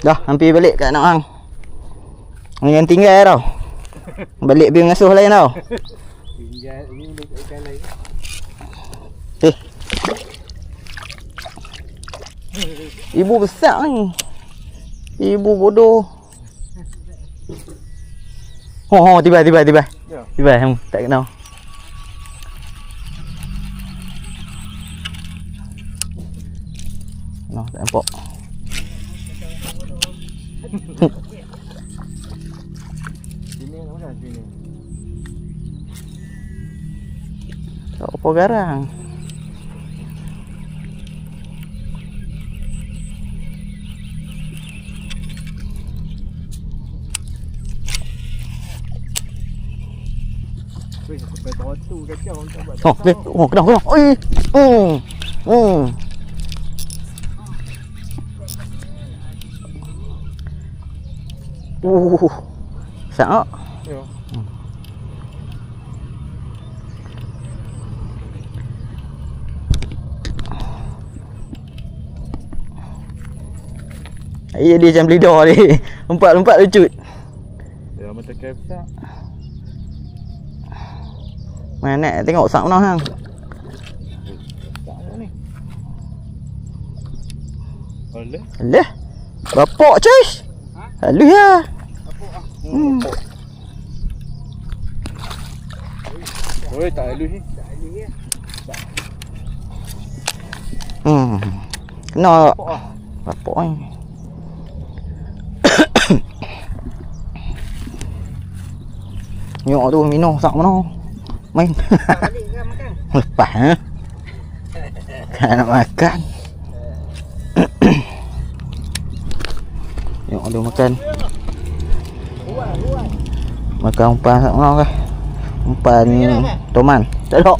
Dah, hampir balik kat nak hang. Yang tinggal tau. Balik pergi mengasuh lain tau. Tinggal ni boleh ikan lain. Ibu besar ni. Ibu bodoh. Tiba. Ya. Tiba, tak kenal. No, tak nampak. Sini mana sini? Tak apa garang. Weh, sampai tu kacau tak buat. Kena. Oi. Sak. Ya. Dia macam lidah ni. Lompat lucut. Ya, mata kai besar. Mana nak tengok sak mana hang. Tak ni. Oleh. Alah. Bapak cuy. Halus ya. Oi, tak halus ni. Kena bapak ni. Nyok tu minum sak mana. Main. Balik ke makan? Lepas ha. Kan nak makan. Nyok tu makan. Makan umpan sak mana ke? Umpan toman. Tak ada.